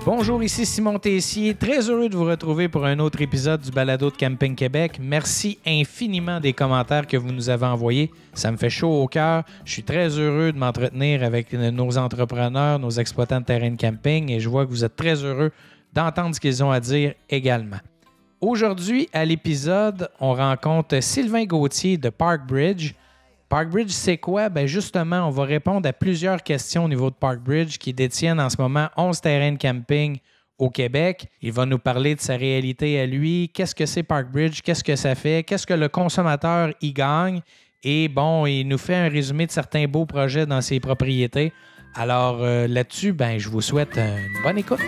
Bonjour, ici Simon Tessier. Très heureux de vous retrouver pour un autre épisode du Balado de Camping Québec. Merci infiniment des commentaires que vous nous avez envoyés. Ça me fait chaud au cœur. Je suis très heureux de m'entretenir avec nos entrepreneurs, nos exploitants de terrain de camping et je vois que vous êtes très heureux d'entendre ce qu'ils ont à dire également. Aujourd'hui, à l'épisode, on rencontre Sylvain Gauthier de Parkbridge. Parkbridge, c'est quoi? Bien, justement, on va répondre à plusieurs questions au niveau de Parkbridge qui détiennent en ce moment 11 terrains de camping au Québec. Il va nous parler de sa réalité à lui. Qu'est-ce que c'est Parkbridge? Qu'est-ce que ça fait? Qu'est-ce que le consommateur y gagne? Et bon, il nous fait un résumé de certains beaux projets dans ses propriétés. Alors là-dessus, ben, je vous souhaite une bonne écoute.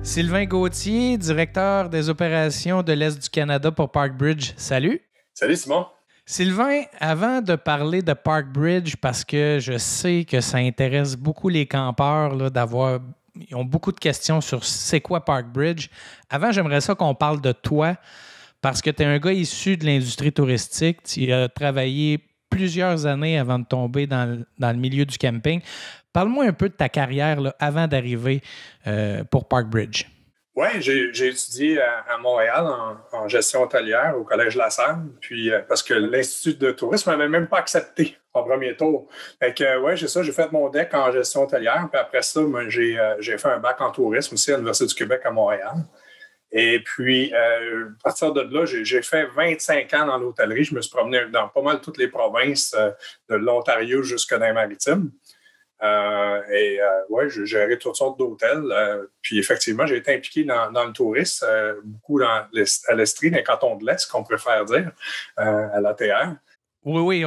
Sylvain Gauthier, directeur des opérations de l'Est du Canada pour Parkbridge. Salut! Salut Simon! Sylvain, avant de parler de Parkbridge, parce que je sais que ça intéresse beaucoup les campeurs, là, ils ont beaucoup de questions sur c'est quoi Parkbridge. Avant, j'aimerais ça qu'on parle de toi, parce que tu es un gars issu de l'industrie touristique. Tu as travaillé plusieurs années avant de tomber dans le milieu du camping. Parle-moi un peu de ta carrière là, avant d'arriver pour Parkbridge. Oui, j'ai étudié à Montréal en gestion hôtelière au Collège La Salle, puis parce que l'Institut de tourisme m'avait même pas accepté en premier tour. Fait que ouais, j'ai fait mon DEC en gestion hôtelière, puis après ça, moi, j'ai fait un bac en tourisme aussi à l'Université du Québec à Montréal. Et puis, à partir de là, j'ai fait 25 ans dans l'hôtellerie. Je me suis promené dans pas mal toutes les provinces de l'Ontario jusque dans les Maritimes. J'ai géré toutes sortes d'hôtels. Puis effectivement, j'ai été impliqué dans le tourisme, beaucoup à l'Estrie, dans les cantons de l'Est, qu'on préfère dire, à l'ATR. Oui,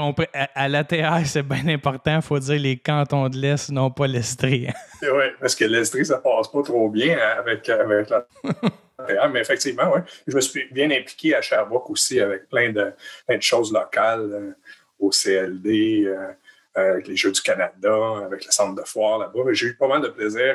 à l'ATR, c'est bien important. Il faut dire les cantons de l'Est, non pas l'Estrie. Oui, parce que l'Estrie, ça passe pas trop bien avec la... Mais effectivement, oui. Je me suis bien impliqué à Sherbrooke aussi avec plein de choses locales, au CLD, avec les Jeux du Canada, avec le centre de foire là-bas. J'ai eu pas mal de plaisir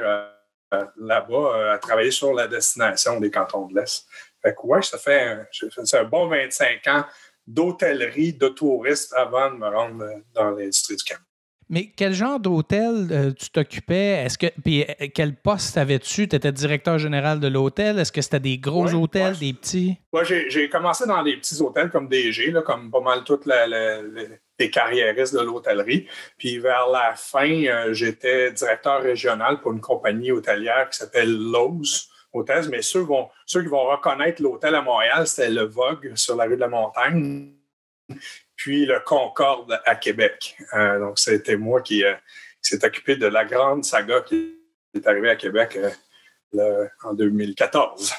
là-bas à travailler sur la destination des cantons de l'Est. Fait que ouais, ça fait un bon 25 ans d'hôtellerie, de touristes avant de me rendre dans l'industrie du camping. Mais quel genre d'hôtel tu t'occupais? Puis quel poste avais-tu? Tu étais directeur général de l'hôtel? Est-ce que c'était des gros hôtels, des petits? Oui, j'ai commencé dans des petits hôtels comme DG, là, comme pas mal toutes les carriéristes de l'hôtellerie. Puis vers la fin, j'étais directeur régional pour une compagnie hôtelière qui s'appelle Lowe's Hotels. Mais ceux qui vont reconnaître l'hôtel à Montréal, c'était le Vogue sur la rue de la Montagne. Puis le Concorde à Québec. Donc, c'était moi qui s'est occupé de la grande saga qui est arrivée à Québec en 2014.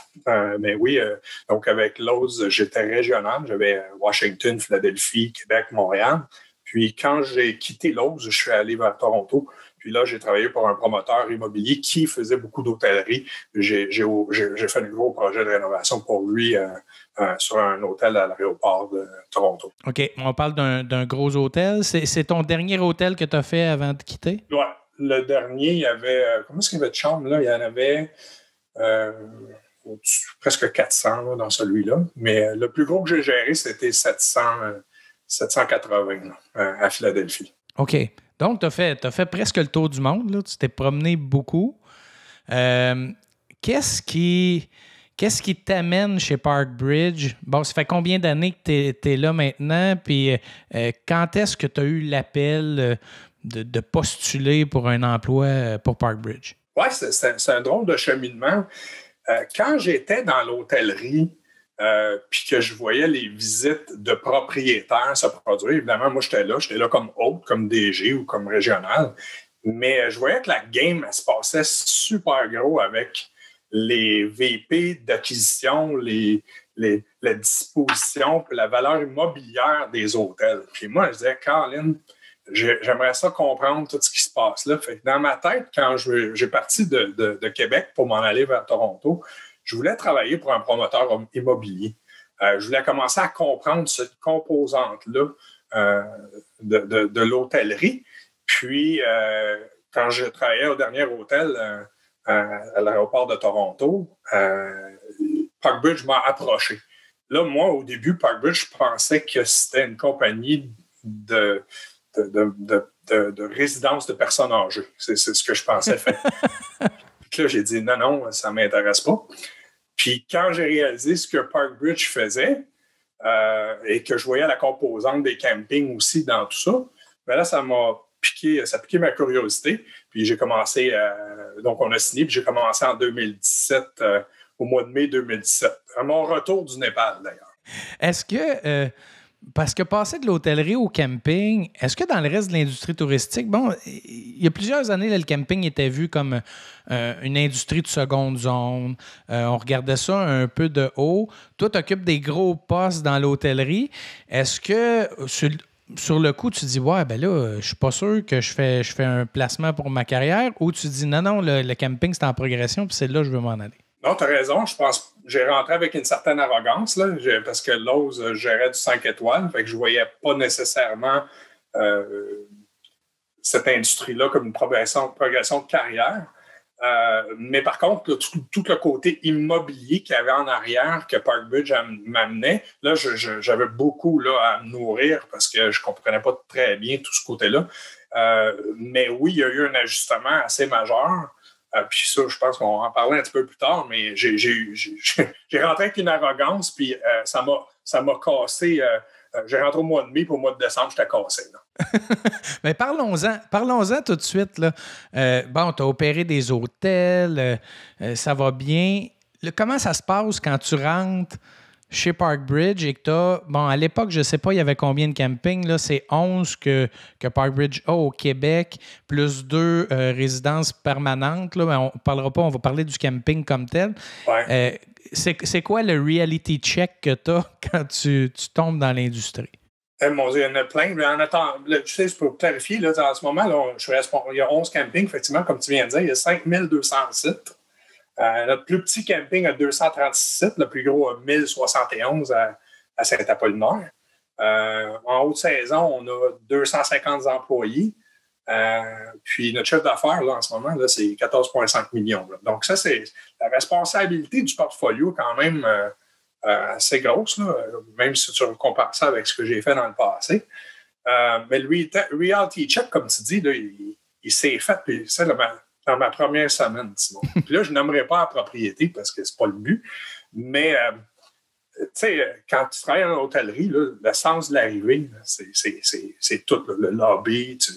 Mais oui, donc avec Lowe's, j'étais régional. J'avais Washington, Philadelphie, Québec, Montréal. Puis quand j'ai quitté Lowe's, je suis allé vers Toronto. Puis là, j'ai travaillé pour un promoteur immobilier qui faisait beaucoup d'hôtellerie. J'ai fait un gros projet de rénovation pour lui sur un hôtel à l'aéroport de Toronto. OK. On parle d'un gros hôtel. C'est ton dernier hôtel que tu as fait avant de quitter? Oui. Le dernier, il y avait... comment est-ce qu'il y avait de chambres, là? Il y en avait presque 400 là, dans celui-là. Mais le plus gros que j'ai géré, c'était 780 là, à Philadelphie. OK. Donc, tu as fait presque le tour du monde. Là. Tu t'es promené beaucoup. Qu'est-ce qui t'amène chez Parkbridge? Bon, ça fait combien d'années que tu es là maintenant? Puis quand est-ce que tu as eu l'appel de postuler pour un emploi pour Parkbridge? Oui, c'est un drôle de cheminement. Quand j'étais dans l'hôtellerie, puis que je voyais les visites de propriétaires se produire, évidemment, moi, j'étais là comme hôte, comme DG ou comme régional, mais je voyais que la game, elle se passait super gros avec les VP d'acquisition, la disposition, puis la valeur immobilière des hôtels. Puis moi, je disais, Caroline, j'aimerais ça comprendre tout ce qui se passe là. Fait que dans ma tête, quand j'ai parti de Québec pour m'en aller vers Toronto, je voulais travailler pour un promoteur immobilier. Je voulais commencer à comprendre cette composante-là de l'hôtellerie. Puis, quand je travaillais au dernier hôtel à l'aéroport de Toronto, Parkbridge m'a approché. Là, moi, au début, Parkbridge, je pensais que c'était une compagnie de résidence de personnes âgées. C'est ce que je pensais faire. Puis là, j'ai dit non, ça ne m'intéresse pas. Puis quand j'ai réalisé ce que Parkbridge faisait et que je voyais la composante des campings aussi dans tout ça, bien là, ça a piqué ma curiosité. Puis j'ai commencé, donc on a signé, puis j'ai commencé en 2017, au mois de mai 2017, à mon retour du Népal d'ailleurs. Est-ce que, parce que passer de l'hôtellerie au camping, est-ce que dans le reste de l'industrie touristique, bon, il y a plusieurs années, là, le camping était vu comme une industrie de seconde zone. On regardait ça un peu de haut. Toi, tu occupes des gros postes dans l'hôtellerie. Est-ce que sur le coup, tu dis, ouais, ben là, je suis pas sûr que je fais un placement pour ma carrière, ou tu dis, non, le camping, c'est en progression, puis c'est là que je veux m'en aller? Non, tu as raison. Je pense que j'ai rentré avec une certaine arrogance là, parce que Lowe's gérait du 5 étoiles. Fait que je ne voyais pas nécessairement cette industrie-là comme une progression de carrière. Mais par contre, là, tout le côté immobilier qu'il y avait en arrière que Parkbridge m'amenait, là, j'avais beaucoup là, à me nourrir parce que je ne comprenais pas très bien tout ce côté-là. Mais oui, il y a eu un ajustement assez majeur. Puis ça, je pense qu'on va en parler un petit peu plus tard, mais j'ai rentré avec une arrogance, puis ça m'a cassé. J'ai rentré au mois de mai, puis au mois de décembre, j'étais cassé. Mais parlons-en tout de suite. Là. Bon, tu as opéré des hôtels, ça va bien. Comment ça se passe quand tu rentres chez Parkbridge et que tu as... Bon, à l'époque, je ne sais pas, il y avait combien de campings. Là, c'est 11 que Parkbridge a au Québec, plus 2 résidences permanentes. Là. On ne parlera pas, on va parler du camping comme tel. Ouais. C'est quoi le reality check que tu as quand tu tombes dans l'industrie? Mon Dieu, il y en a plein. Mais en attendant, tu sais, pour clarifier, là, en ce moment, là, il y a 11 campings, effectivement, comme tu viens de dire. Il y a 5200 sites. Notre plus petit camping a 236 sites, le plus gros a 1071 à Saint-Apollinaire. En haute saison, on a 250 employés. Puis notre chef d'affaires, là, en ce moment, là, c'est 14,5 millions. Là. Donc, ça, c'est la responsabilité du portfolio quand même assez grosse, là, même si tu compares ça avec ce que j'ai fait dans le passé. Mais le reality check, comme tu dis, là, il s'est fait, puis c'est dans ma première semaine, Simon. Puis là, je n'aimerais pas la propriété parce que c'est pas le but, mais tu sais, quand tu travailles en hôtellerie, là, le sens de l'arrivée, là, c'est tout. Là, le lobby, tu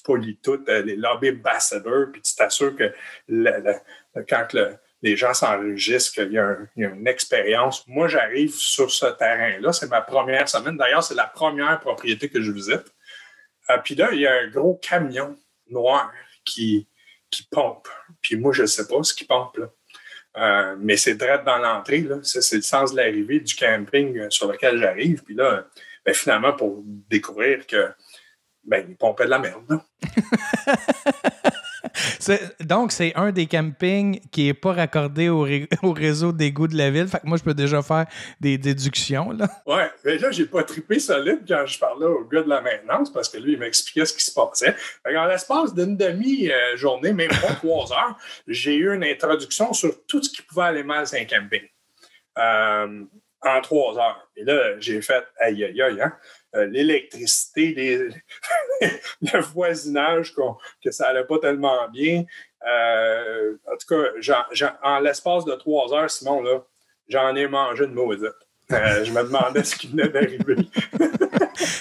polis tout, les lobby ambassadors, puis tu t'assures que quand les gens s'enregistrent, qu'il y a une expérience. Moi, j'arrive sur ce terrain-là. C'est ma première semaine. D'ailleurs, c'est la première propriété que je visite. Puis là, il y a un gros camion noir qui pompe. Puis moi, je ne sais pas ce qui pompe, là. Mais c'est direct dans l'entrée. Là. C'est le sens de l'arrivée du camping sur lequel j'arrive. Puis là, finalement, pour découvrir que il pompait de la merde. Donc, c'est un des campings qui n'est pas raccordé au réseau d'égouts de la ville. Fait que moi, je peux déjà faire des déductions. Là. Ouais, mais là, j'ai pas trippé solide quand je parlais au gars de la maintenance parce que lui, il m'expliquait ce qui se passait. Fait qu'en l'espace d'une demi-journée, même pas 3 heures, j'ai eu une introduction sur tout ce qui pouvait aller mal sur un camping. En 3 heures. Et là, j'ai fait aïe, aïe, aïe, hein? L'électricité, le voisinage, que ça allait pas tellement bien. En tout cas, en l'espace de 3 heures, Simon, là, j'en ai mangé une maudite. Je me demandais ce qui venait d'arriver.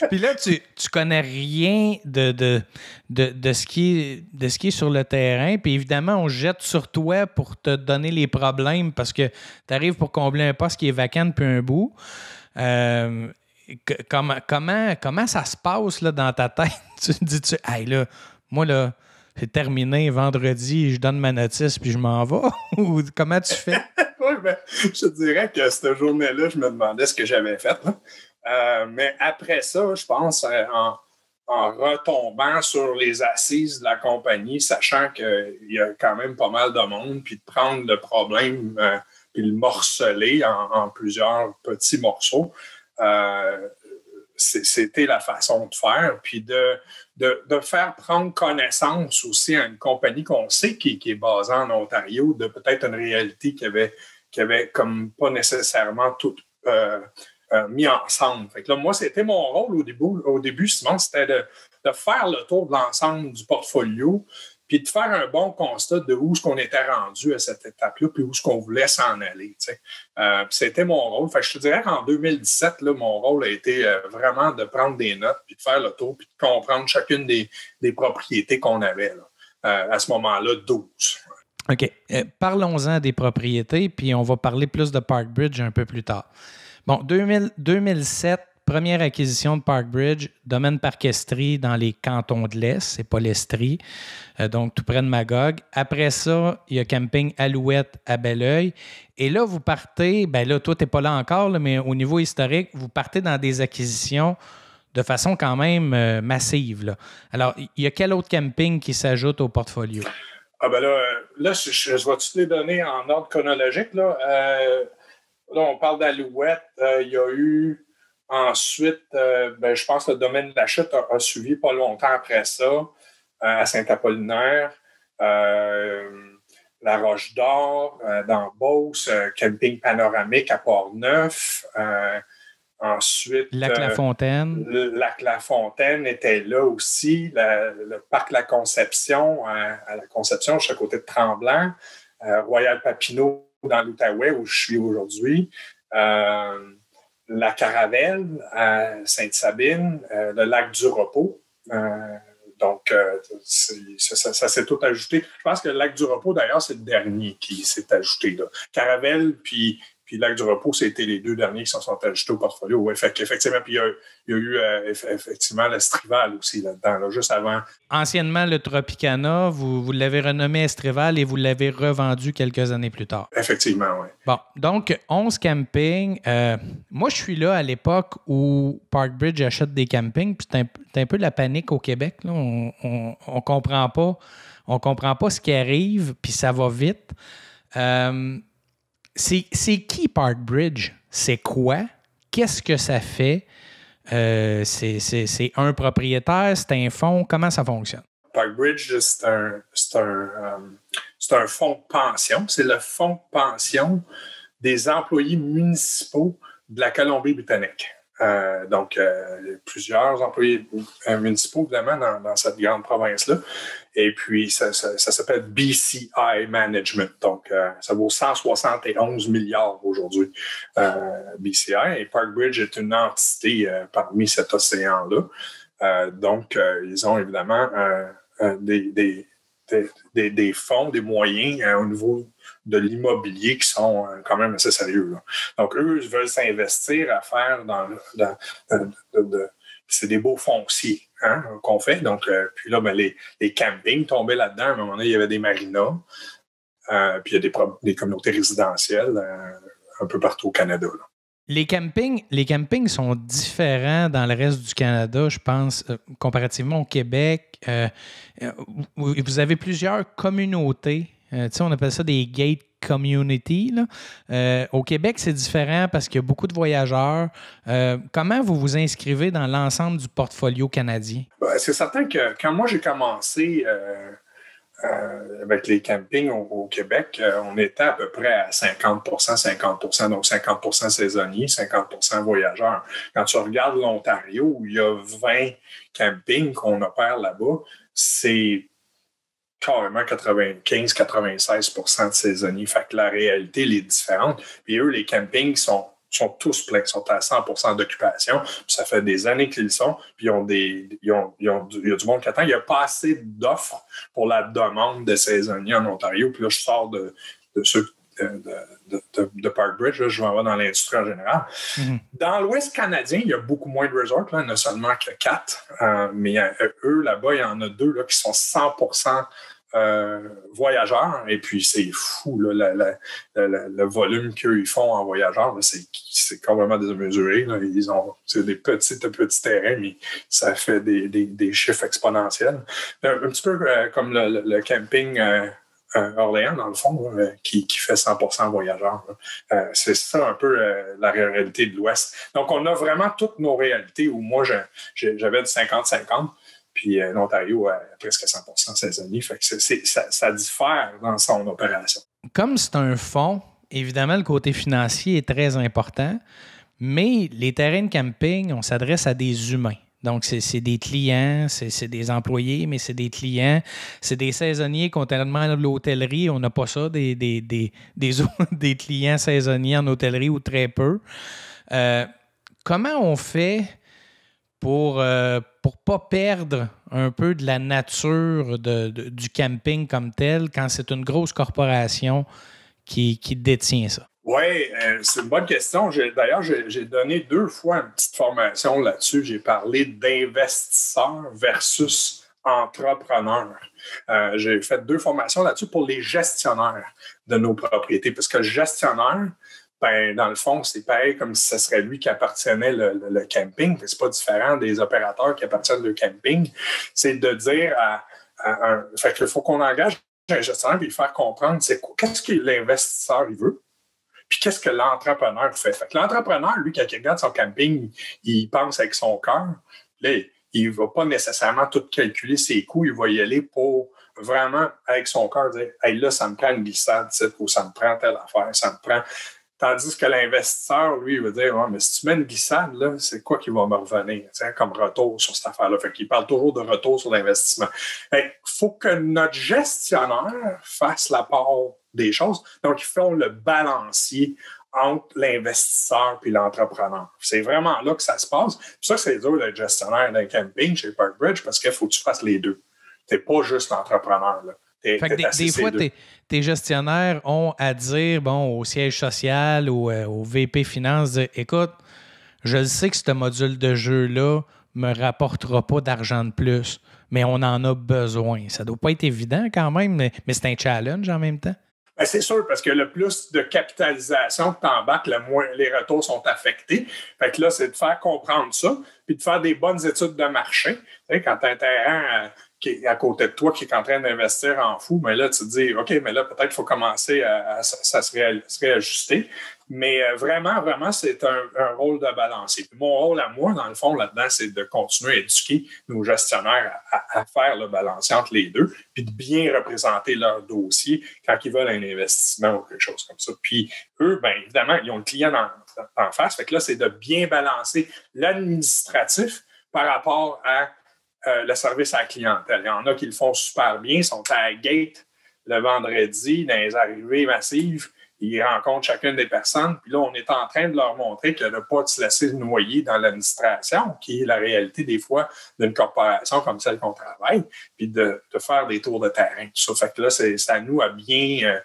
Puis là, tu connais rien de ce qui est sur le terrain. Puis évidemment, on jette sur toi pour te donner les problèmes parce que tu arrives pour combler un poste qui est vacant depuis un bout. Comment ça se passe là, dans ta tête? Tu te dis, hey, là, moi, là, c'est terminé vendredi, je donne ma notice puis je m'en vais? Ou comment tu fais? Oui, je te dirais que cette journée-là, je me demandais ce que j'avais fait. Mais après ça, je pense, en retombant sur les assises de la compagnie, sachant qu'il y a quand même pas mal de monde, puis de prendre le problème puis le morceler en plusieurs petits morceaux, c'était la façon de faire. Puis de faire prendre connaissance aussi à une compagnie qu'on sait qui est basée en Ontario, de peut-être une réalité qui avait comme pas nécessairement tout mis ensemble. Fait que là, moi, c'était mon rôle au début, Simon, c'était de faire le tour de l'ensemble du portfolio, puis de faire un bon constat de où est-ce qu'on était rendu à cette étape-là, puis où est-ce qu'on voulait s'en aller. C'était mon rôle. Fait que je te dirais qu'en 2017, là, mon rôle a été vraiment de prendre des notes, puis de faire le tour, puis de comprendre chacune des propriétés qu'on avait là. À ce moment-là, 12. OK. Parlons-en des propriétés, puis on va parler plus de Parkbridge un peu plus tard. Bon, 2007, première acquisition de Parkbridge, domaine Parc Estrie dans les cantons de l'Est, c'est pas l'Estrie, donc tout près de Magog. Après ça, il y a Camping Alouette à Belleuil. Et là, vous partez, ben là, toi, tu n'es pas là encore, là, mais au niveau historique, vous partez dans des acquisitions de façon quand même massive. Là. Alors, il y a quel autre camping qui s'ajoute au portfolio? Ah ben là je vais toutes les donner en ordre chronologique. Là, on parle d'Alouette. Il y a eu ensuite, je pense que le domaine de la Chute a suivi pas longtemps après ça, à Saint-Apollinaire, la Roche d'Or, dans Beauce, Camping Panoramique à Port-Neuf. Ensuite, Lac-la-Fontaine. Lac-la-Fontaine était là aussi. Le parc La Conception, à La Conception, je suis à côté de Tremblant. Royal Papineau dans l'Outaouais, où je suis aujourd'hui. La Caravelle à Sainte-Sabine. Le lac du Repos. Donc, ça s'est tout ajouté. Je pense que le lac du Repos, d'ailleurs, c'est le dernier qui s'est ajouté. Là. Caravelle, puis Lac du Repos, c'était les deux derniers qui se sont ajoutés au portfolio. Ouais, effectivement, puis il y a eu effectivement l'Estrival aussi là-dedans, là, juste avant. Anciennement, le Tropicana, vous l'avez renommé Estrival et vous l'avez revendu quelques années plus tard. Effectivement, oui. Bon, donc 11 campings. Moi, je suis là à l'époque où Parkbridge achète des campings, puis c'est un peu la panique au Québec. Là. On comprend pas. On comprend pas ce qui arrive, puis ça va vite. C'est qui Parkbridge? C'est quoi? Qu'est-ce que ça fait? C'est un propriétaire? C'est un fonds? Comment ça fonctionne? Parkbridge, c'est un fonds de pension. C'est le fonds de pension des employés municipaux de la Colombie-Britannique. Donc, plusieurs employés municipaux, évidemment, dans cette grande province-là. Et puis, ça s'appelle BCI Management. Donc, ça vaut 171 milliards aujourd'hui, BCI. Et Parkbridge est une entité parmi cet océan-là. Donc, ils ont évidemment des fonds, des moyens au niveau de l'immobilier qui sont quand même assez sérieux. Là. Donc, eux, ils veulent s'investir à faire c'est des beaux fonciers qu'on fait. Donc, puis là, les campings tombaient là-dedans. À un moment donné, il y avait des marinas. Puis il y a des communautés résidentielles un peu partout au Canada. Là. Les campings sont différents dans le reste du Canada, je pense, comparativement au Québec. Vous avez plusieurs communautés. On appelle ça des gate community. Là. Au Québec, c'est différent parce qu'il y a beaucoup de voyageurs. Comment vous vous inscrivez dans l'ensemble du portfolio canadien? C'est certain que quand moi j'ai commencé avec les campings au Québec, on était à peu près à 50%, donc 50% saisonniers, 50% voyageurs. Quand tu regardes l'Ontario, où il y a 20 campings qu'on opère là-bas, c'est carrément 95-96% de saisonniers. Fait que la réalité, elle est différente. Puis eux, les campings sont tous pleins, sont à 100% d'occupation. Puis ça fait des années qu'ils le sont. Puis il y a du monde qui attend. Il n'y a pas assez d'offres pour la demande de saisonniers en Ontario. Puis là, je sors de ceux de Parkbridge, là, je vais en voir dans l'industrie en général. Mm-hmm. Dans l'Ouest canadien, il y a beaucoup moins de resorts. Là, il n'y en a seulement que 4. Mais eux, là-bas, il y en a 2 là, qui sont 100% voyageurs, et puis c'est fou, là, le volume qu'ils font en voyageurs, là, c'est complètement démesuré. Là. C'est des petits terrains, mais ça fait des chiffres exponentiels. Un petit peu comme le camping Orléans, dans le fond, qui fait 100% voyageurs. C'est ça un peu la réalité de l'Ouest. Donc, on a vraiment toutes nos réalités où moi, j'avais du 50-50, puis l'Ontario a presque 100% saisonnier. Fait que ça diffère dans son opération. Comme c'est un fonds, évidemment, le côté financier est très important, mais les terrains de camping, on s'adresse à des humains. Donc, c'est des clients, c'est des employés, mais c'est des clients. C'est des saisonniers, contrairement à l'hôtellerie. On n'a pas ça, des clients saisonniers en hôtellerie ou très peu. Comment on fait pour pas perdre un peu de la nature du camping comme tel quand c'est une grosse corporation qui détient ça? Oui, c'est une bonne question. D'ailleurs, j'ai donné 2 fois une petite formation là-dessus. J'ai parlé d'investisseurs versus entrepreneurs. J'ai fait 2 formations là-dessus pour les gestionnaires de nos propriétés. Parce que le gestionnaire, ben, dans le fond, c'est pareil comme si ce serait lui qui appartenait le camping. C'est pas différent des opérateurs qui appartiennent au camping. C'est de dire fait qu'il faut qu'on engage un gestionnaire et lui faire comprendre qu'est-ce que l'investisseur il veut. Puis qu'est-ce que l'entrepreneur fait? Fait que l'entrepreneur, lui, quand il regarde son camping, il pense avec son cœur. Là, il ne va pas nécessairement tout calculer ses coûts. Il va y aller pour vraiment, avec son cœur, dire « Hey, là, ça me prend une glissade, ou ça me prend telle affaire, ça me prend... » Tandis que l'investisseur, lui, il va dire « mais si tu mets une glissade, là, c'est quoi qui va me revenir comme retour sur cette affaire-là? » Fait qu'il parle toujours de retour sur l'investissement. Il faut que notre gestionnaire fasse la part des choses. Donc, ils font le balancier entre l'investisseur et l'entrepreneur. C'est vraiment là que ça se passe. Puis ça, c'est dur d'être gestionnaire d'un camping chez Parkbridge parce qu'il faut que tu fasses les deux. Tu n'es pas juste l'entrepreneur, là. Fait que des fois, tes gestionnaires ont à dire au siège social ou au VP Finance, dire, écoute, je le sais que ce module de jeu-là ne me rapportera pas d'argent de plus, mais on en a besoin. Ça ne doit pas être évident quand même, mais c'est un challenge en même temps. Bien, c'est sûr, parce que le plus de capitalisation que tu embarques, le moins les retours sont affectés. Fait que là, c'est de faire comprendre ça, puis de faire des bonnes études de marché. Tu sais, quand tu as un terrain qui est à côté de toi, qui est en train d'investir en fou, mais là, tu te dis, OK, mais là, peut-être qu'il faut commencer à se réajuster. Mais vraiment, c'est un rôle de balancier. Puis mon rôle à moi, dans le fond, là-dedans, c'est de continuer à éduquer nos gestionnaires à faire le balancier entre les deux, puis de bien représenter leur dossier quand ils veulent un investissement ou quelque chose comme ça. Puis eux, bien évidemment, ils ont le client en face. Fait que là, c'est de bien balancer l'administratif par rapport à le service à la clientèle. Il y en a qui le font super bien, sont à la gate le vendredi, dans les arrivées massives. Ils rencontrent chacune des personnes. Puis là, on est en train de leur montrer que de ne pas se laisser noyer dans l'administration, qui est la réalité des fois d'une corporation comme celle qu'on travaille, puis de faire des tours de terrain. Tout ça fait que là, c'est à nous à bien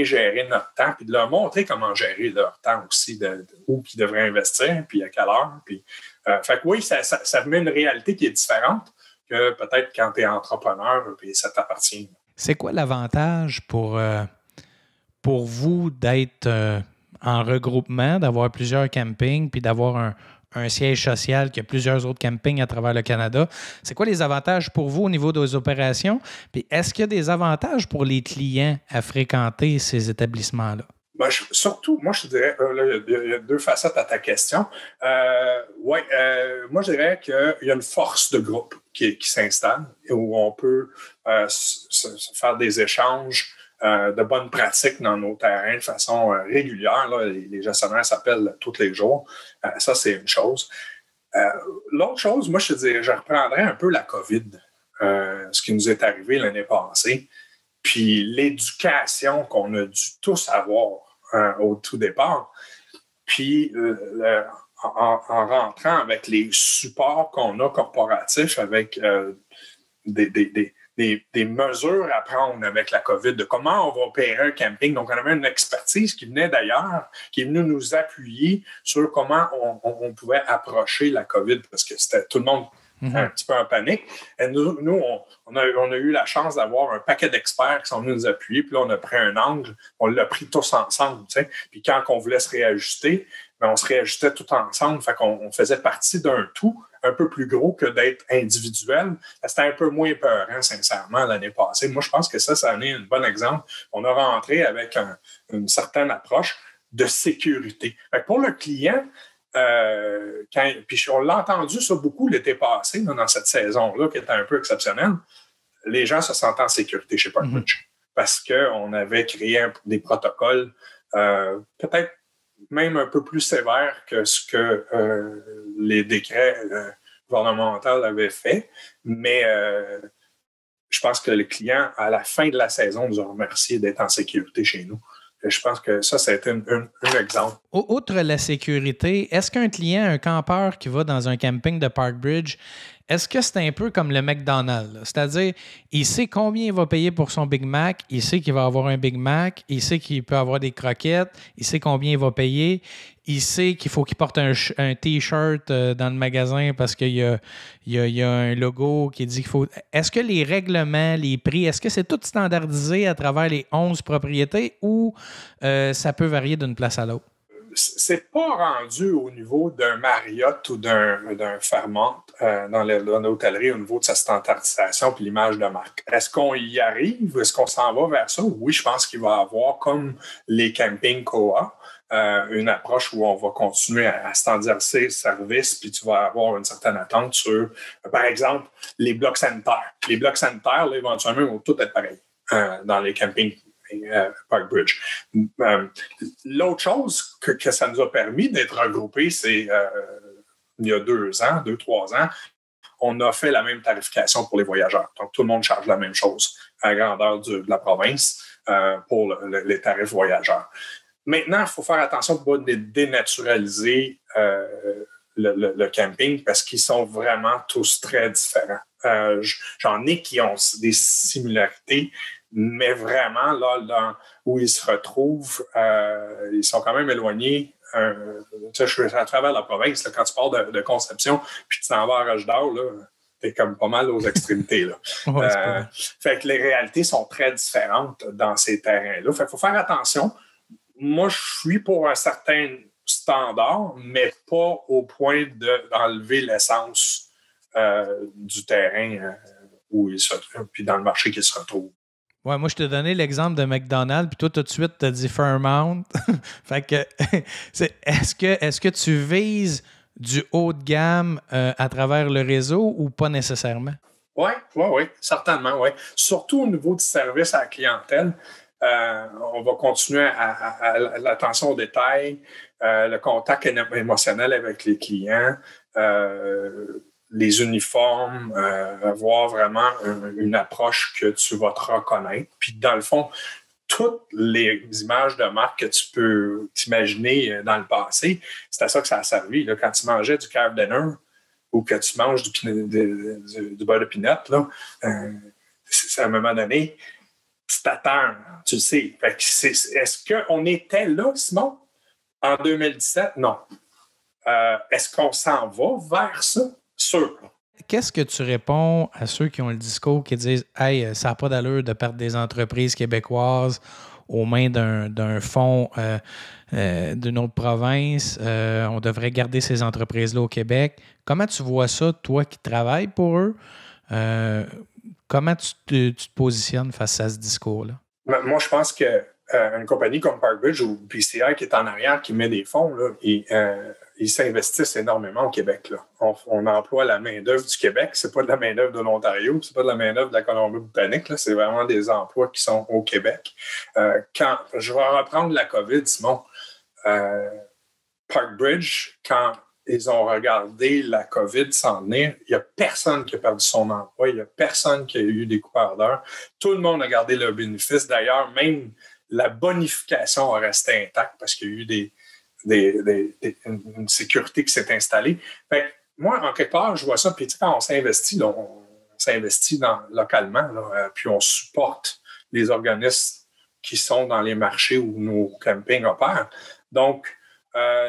gérer notre temps, puis de leur montrer comment gérer leur temps aussi, où ils devraient investir, puis à quelle heure. Puis, fait que oui, ça met une réalité qui est différente que peut-être quand tu es entrepreneur, puis ça t'appartient. C'est quoi l'avantage pour vous d'être en regroupement, d'avoir plusieurs campings, puis d'avoir un siège social qui a plusieurs autres campings à travers le Canada? C'est quoi les avantages pour vous au niveau des opérations? Puis est-ce qu'il y a des avantages pour les clients à fréquenter ces établissements-là? Ben, surtout, moi, je dirais, il y a 2 facettes à ta question. Moi, je dirais qu'il y a une force de groupe qui s'installe où on peut se faire des échanges de bonnes pratiques dans nos terrains de façon régulière. Là, les gestionnaires s'appellent tous les jours. Ça, c'est une chose. L'autre chose, moi, je te dirais, je reprendrais un peu la COVID, ce qui nous est arrivé l'année passée, puis l'éducation qu'on a dû tous avoir au tout départ. Puis, en rentrant avec les supports qu'on a corporatifs, avec des mesures à prendre avec la COVID, de comment on va opérer un camping. Donc, on avait une expertise qui venait d'ailleurs, qui est venue nous appuyer sur comment on pouvait approcher la COVID, parce que c'était tout le monde un petit peu en panique. Et nous on a eu la chance d'avoir un paquet d'experts qui sont venus nous appuyer, puis là, on a pris un angle, on l'a pris tous ensemble, tu sais. Puis quand on voulait se réajuster, bien, on se réajustait tout ensemble, fait qu'on faisait partie d'un tout un peu plus gros que d'être individuel. C'était un peu moins peurant, sincèrement, l'année passée. Moi, je pense que ça en est un bon exemple. On a rentré avec une certaine approche de sécurité. Fait que pour le client, puis on l'a entendu ça beaucoup l'été passé, là, dans cette saison-là, qui était un peu exceptionnelle, les gens se sentaient en sécurité chez Parkbridge parce qu'on avait créé des protocoles peut-être même un peu plus sévères que ce que les décrets gouvernementaux avaient fait. Mais je pense que le client, à la fin de la saison, nous a remercié d'être en sécurité chez nous. Je pense que ça a été un exemple. Outre la sécurité, est-ce qu'un client, un campeur qui va dans un camping de Parkbridge, est-ce que c'est un peu comme le McDonald's? C'est-à-dire, il sait combien il va payer pour son Big Mac, il sait qu'il va avoir un Big Mac, il sait qu'il peut avoir des croquettes, il sait combien il va payer, il sait qu'il faut qu'il porte un T-shirt dans le magasin parce qu'il y a un logo qui dit qu'il faut... Est-ce que les règlements, les prix, est-ce que c'est tout standardisé à travers les 11 propriétés ou ça peut varier d'une place à l'autre? C'est pas rendu au niveau d'un Marriott ou d'un Fairmont dans l'hôtellerie au niveau de sa standardisation puis l'image de marque. Est-ce qu'on y arrive? Est-ce qu'on s'en va vers ça? Oui, je pense qu'il va y avoir, comme les campings Koa, une approche où on va continuer à standardiser le service, puis tu vas avoir une certaine attente sur, par exemple, les blocs sanitaires. Les blocs sanitaires, là, éventuellement, vont tous être pareils dans les campings Parkbridge. L'autre chose que ça nous a permis d'être regroupés, c'est il y a 3 ans, on a fait la même tarification pour les voyageurs. Donc, tout le monde charge la même chose à la grandeur de la province pour les tarifs voyageurs. Maintenant, il faut faire attention pour ne pas dénaturaliser le camping parce qu'ils sont vraiment tous très différents. J'en ai qui ont des similarités, mais vraiment, là où ils se retrouvent, ils sont quand même éloignés. Je suis à travers la province, là, quand tu pars de Conception, puis tu t'en vas à Roche-d'Or, t'es comme pas mal aux extrémités. Là. Ouais, fait que les réalités sont très différentes dans ces terrains-là. Fait qu'il faut faire attention. Moi, je suis pour un certain standard, mais pas au point d'enlever l'essence du terrain où il se trouve, puis dans le marché qu'il se retrouve. Ouais, moi, je t'ai donné l'exemple de McDonald's, puis toi, tout de suite, tu as dit Fairmont. Fait que, est-ce que tu vises du haut de gamme à travers le réseau ou pas nécessairement? Oui, certainement, oui. Surtout au niveau du service à la clientèle. On va continuer à l'attention aux détails, le contact émotionnel avec les clients, les uniformes, avoir vraiment une approche que tu vas te reconnaître. Puis, dans le fond, toutes les images de marque que tu peux t'imaginer dans le passé, c'est à ça que ça a servi. Là, quand tu mangeais du carb dinner ou que tu manges du beurre de pinot, là, à un moment donné, tu t'attends, tu le sais. Fait que est-ce qu'on était là, Simon, en 2017? Non. Est-ce qu'on s'en va vers ça? Sûr. Qu'est-ce que tu réponds à ceux qui ont le discours qui disent « Hey, ça n'a pas d'allure de perdre des entreprises québécoises aux mains d'un fonds d'une autre province. On devrait garder ces entreprises-là au Québec. » Comment tu vois ça, toi qui travailles pour eux? Comment tu te positionnes face à ce discours-là? Moi, je pense qu'une compagnie comme Parkbridge ou PCI qui est en arrière, qui met des fonds, là, ils s'investissent énormément au Québec. Là. On emploie la main-d'œuvre du Québec. C'est pas de la main-d'œuvre de l'Ontario, c'est pas de la main-d'œuvre de la Colombie-Britannique. Là. C'est vraiment des emplois qui sont au Québec. Quand je vais reprendre la COVID, Simon, Parkbridge, quand ils ont regardé la COVID s'en venir, il n'y a personne qui a perdu son emploi, il n'y a personne qui a eu des coupeurs d'heures. Tout le monde a gardé leur bénéfice. D'ailleurs, même la bonification a resté intacte parce qu'il y a eu une sécurité qui s'est installée. Fait que moi, en quelque part, je vois ça. Puis quand on s'investit, là, on s'investit localement, là, puis on supporte les organismes qui sont dans les marchés où nos campings opèrent. Donc,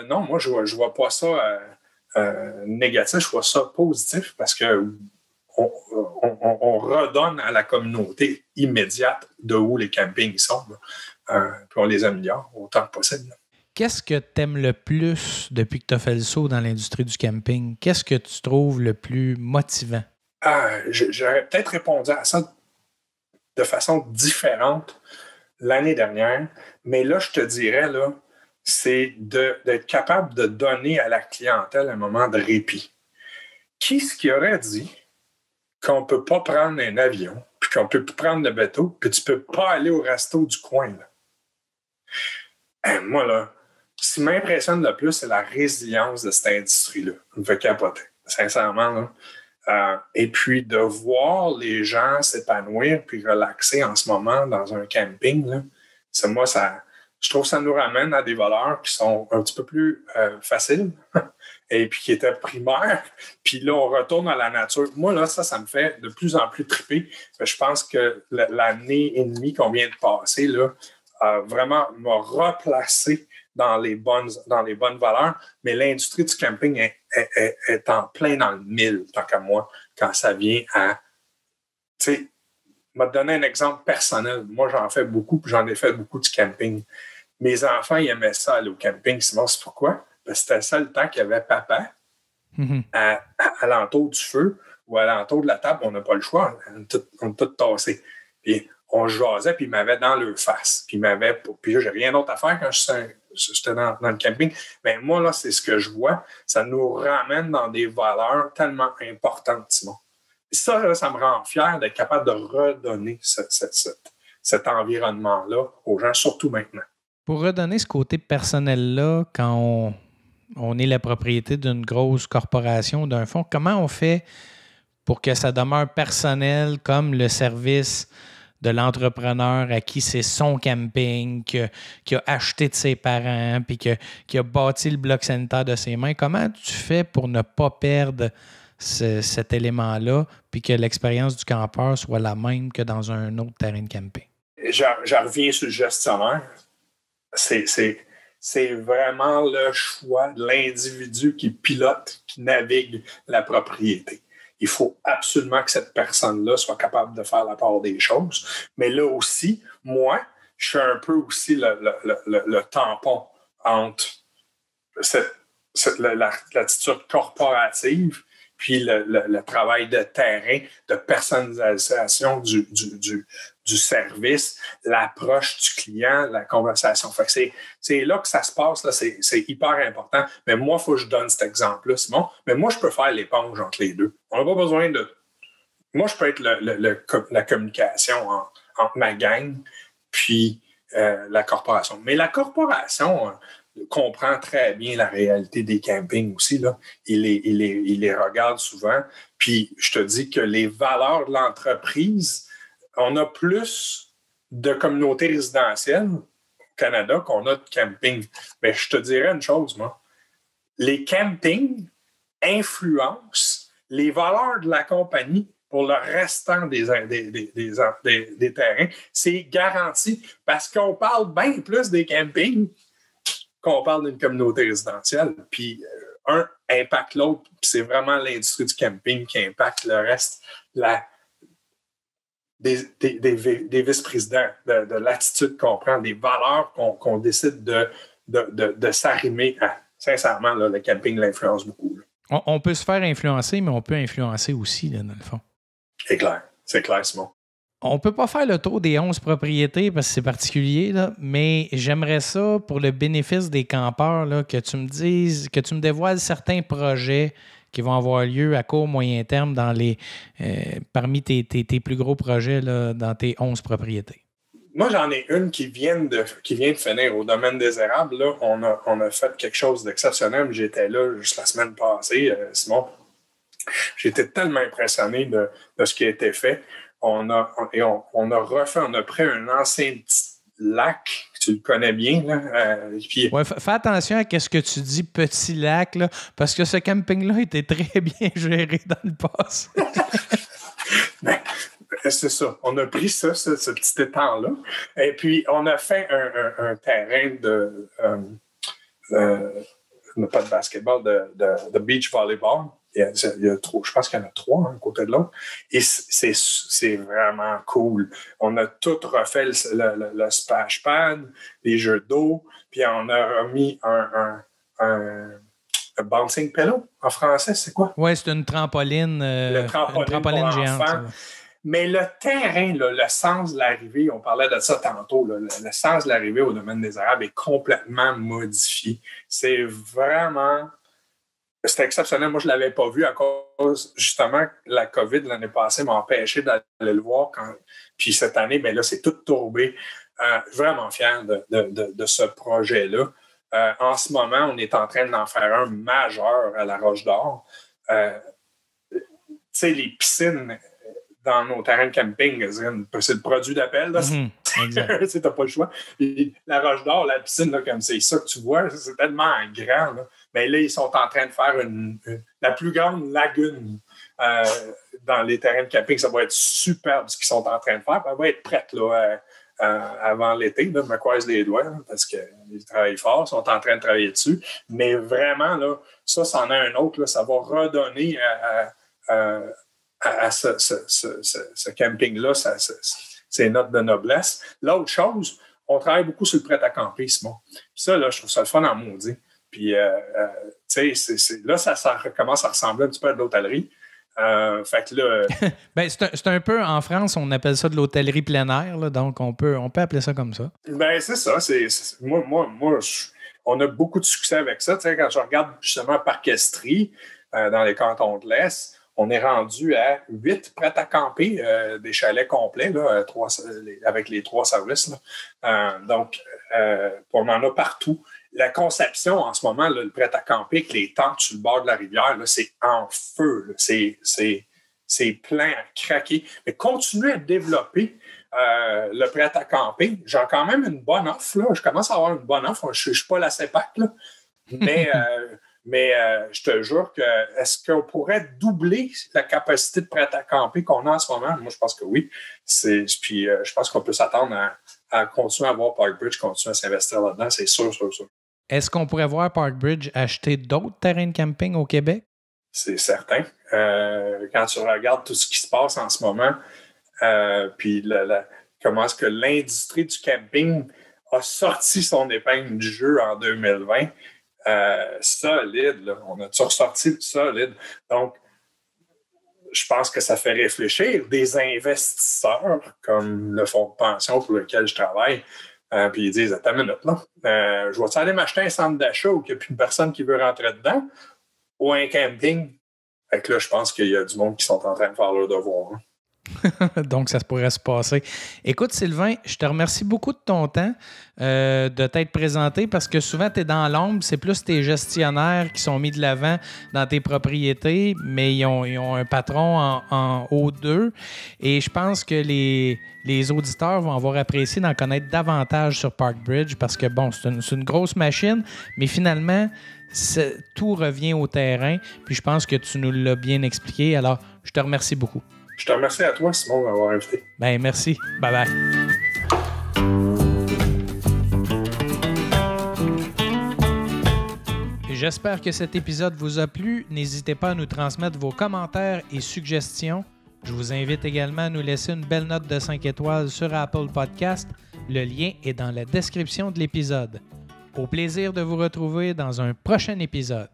non, moi, je vois pas ça négatif, je vois ça positif parce que on redonne à la communauté immédiate de où les campings sont. Puis on les améliore autant que possible. Qu'est-ce que tu aimes le plus depuis que tu as fait le saut dans l'industrie du camping? Qu'est-ce que tu trouves le plus motivant? J'aurais peut-être répondu à ça de façon différente l'année dernière, mais là, je te dirais, là, c'est d'être capable de donner à la clientèle un moment de répit. Qui est-ce qui aurait dit qu'on ne peut pas prendre un avion, puis qu'on ne peut plus prendre le bateau, puis tu ne peux pas aller au resto du coin, là? Moi, là, ce qui m'impressionne le plus, c'est la résilience de cette industrie-là. Ça me fait capoter, sincèrement, là. Et puis, de voir les gens s'épanouir puis relaxer en ce moment dans un camping, là, je trouve que ça nous ramène à des valeurs qui sont un petit peu plus faciles et puis qui étaient primaires. Puis là, on retourne à la nature. Moi, là, ça me fait de plus en plus triper. Je pense que l'année et demie qu'on vient de passer, là, vraiment m'a replacé dans les bonnes valeurs, mais l'industrie du camping est en plein dans le mille, tant qu'à moi, quand ça vient à... Tu sais, m'a donné un exemple personnel. Moi, j'en fais beaucoup, puis j'en ai fait beaucoup du camping. Mes enfants, ils aimaient ça, aller au camping. Sinon, c'est pourquoi? Parce que c'était ça le temps qu'il y avait papa à l'entour du feu ou à l'entour de la table. On n'a pas le choix. On est tous tassés. Puis on jasait, puis ils m'avaient dans leur face. Puis j'ai rien d'autre à faire quand j'étais dans le camping. Mais moi, là, c'est ce que je vois. Ça nous ramène dans des valeurs tellement importantes, Simon. Et ça, là, ça me rend fier d'être capable de redonner cet environnement-là aux gens, surtout maintenant. Pour redonner ce côté personnel-là, quand on est la propriété d'une grosse corporation, d'un fonds, comment on fait pour que ça demeure personnel comme le service de l'entrepreneur à qui c'est son camping, qui a acheté de ses parents, puis qui a bâti le bloc sanitaire de ses mains? Comment tu fais pour ne pas perdre cet élément-là, puis que l'expérience du campeur soit la même que dans un autre terrain de camping? Je reviens sur le gestionnaire. C'est vraiment le choix de l'individu qui pilote, qui navigue la propriété. Il faut absolument que cette personne-là soit capable de faire la part des choses. Mais là aussi, moi, je suis un peu aussi le tampon entre l'attitude corporative puis le travail de terrain, de personnalisation du service, l'approche du client, la conversation. Fait que c'est là que ça se passe, là, c'est hyper important. Mais moi, il faut que je donne cet exemple-là, Simon. Mais moi, je peux faire l'éponge entre les deux. On n'a pas besoin de... Moi, je peux être la communication entre ma gang puis la corporation. Mais la corporation... comprend très bien la réalité des campings aussi, là. Il les regarde souvent. Puis, je te dis que les valeurs de l'entreprise, on a plus de communautés résidentielles au Canada qu'on a de camping. Mais je te dirais une chose, moi. Les campings influencent les valeurs de la compagnie pour le restant des terrains. C'est garanti parce qu'on parle bien plus des campings qu'on parle d'une communauté résidentielle, puis un impacte l'autre, puis c'est vraiment l'industrie du camping qui impacte le reste des vice-présidents, de l'attitude qu'on prend, des valeurs qu'on décide de s'arrimer à. Sincèrement, là, le camping l'influence beaucoup. On peut se faire influencer, mais on peut influencer aussi, là, dans le fond. C'est clair, Simon. On ne peut pas faire le tour des 11 propriétés parce que c'est particulier, là, mais j'aimerais ça, pour le bénéfice des campeurs, là, que tu me dises, que tu me dévoiles certains projets qui vont avoir lieu à court, moyen terme parmi tes plus gros projets là, dans tes 11 propriétés. Moi, j'en ai une qui vient de finir au domaine des érables. Là, on a fait quelque chose d'exceptionnel. J'étais là juste la semaine passée, Simon. J'étais tellement impressionné de ce qui a été fait. On a pris un ancien petit lac, tu le connais bien. Là, puis... Ouais, fais attention à ce que tu dis, petit lac, là, parce que ce camping-là était très bien géré dans le passé. Ben, c'est ça. On a pris ce petit étang-là, et puis on a fait un terrain pas de basketball, de beach volleyball. Je pense qu'il y en a 3 un côté de l'autre. Et c'est vraiment cool. On a tout refait le splash pad, les jeux d'eau, puis on a remis un bouncing pillow en français, c'est quoi? Oui, c'est une trampoline, une trampoline géante. Mais le terrain, là, le sens de l'arrivée, on parlait de ça tantôt, là, le sens de l'arrivée au domaine des Arabes est complètement modifié. C'est vraiment... C'était exceptionnel. Moi, je ne l'avais pas vu à cause, justement, la COVID l'année passée m'a empêché d'aller le voir. Puis cette année, bien là, c'est tout tourbé. Vraiment fier de ce projet-là. En ce moment, on est en train d'en faire un majeur à la Roche d'Or. Tu sais, les piscines dans nos terrains de camping, c'est le produit d'appel. Tu n'as pas le choix. Puis, la Roche d'Or, la piscine, là, comme c'est ça que tu vois, c'est tellement grand. Là. Mais là, ils sont en train de faire la plus grande lagune dans les terrains de camping. Ça va être superbe ce qu'ils sont en train de faire. Elle va être prête là, avant l'été. Là, je me croise les doigts là, parce qu'ils travaillent fort, ils sont en train de travailler dessus. Mais vraiment, là, ça, c'en a un autre. Là, ça va redonner à ce camping-là, c'est note de noblesse. L'autre chose, on travaille beaucoup sur le prêt-à-camper, Simon. Puis ça, là, je trouve ça le fun en maudit. Puis, tu sais, là, ça commence à ressembler un petit peu à de l'hôtellerie. Fait que là... ben, c'est un peu, en France, on appelle ça de l'hôtellerie plein air, là, donc on peut appeler ça comme ça. Ben, c'est ça. Moi on a beaucoup de succès avec ça. Tu sais, quand je regarde justement Parc Estrie, dans les cantons de l'Est, on est rendu à 8 prêts à camper, des chalets complets, là, avec les 3 services. Là. Donc, on en a partout. La conception, en ce moment, là, le prêt à camper, avec les tentes sur le bord de la rivière, là, c'est en feu. Là. C'est plein à craquer. Mais continuez à développer le prêt à camper. J'ai quand même une bonne offre. Là. Je commence à avoir une bonne offre. Je ne suis pas la CEPAC, là. Mais je te jure que est-ce qu'on pourrait doubler la capacité de prêt à camper qu'on a en ce moment? Moi, je pense que oui. Puis je pense qu'on peut s'attendre à continuer à voir Parkbridge continuer à s'investir là-dedans. C'est sûr. Est-ce qu'on pourrait voir Parkbridge acheter d'autres terrains de camping au Québec? C'est certain. Quand tu regardes tout ce qui se passe en ce moment, puis comment est-ce que l'industrie du camping a sorti son épingle du jeu en 2020, solide, là. On a ressorti solide. Donc, je pense que ça fait réfléchir des investisseurs comme le fonds de pension pour lequel je travaille. Puis ils disent, attends une minute, là. Je vais-tu aller m'acheter un centre d'achat où il n'y a plus une personne qui veut rentrer dedans ou un camping? Fait que là, je pense qu'il y a du monde qui sont en train de faire leur devoir. Hein. Donc, ça pourrait se passer. Écoute, Sylvain, je te remercie beaucoup de ton temps de t'être présenté parce que souvent, tu es dans l'ombre. C'est plus tes gestionnaires qui sont mis de l'avant dans tes propriétés, mais ils ont un patron en haut d'eux. Et je pense que les auditeurs vont avoir apprécié d'en connaître davantage sur Parkbridge parce que, bon, c'est une grosse machine, mais finalement, tout revient au terrain. Puis je pense que tu nous l'as bien expliqué. Alors, je te remercie beaucoup. Je te remercie à toi, Simon, de m'avoir invité. Ben merci. Bye-bye. J'espère que cet épisode vous a plu. N'hésitez pas à nous transmettre vos commentaires et suggestions. Je vous invite également à nous laisser une belle note de 5 étoiles sur Apple Podcast. Le lien est dans la description de l'épisode. Au plaisir de vous retrouver dans un prochain épisode.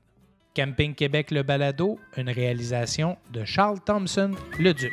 Camping Québec le balado, une réalisation de Charles Thompson, le Duc.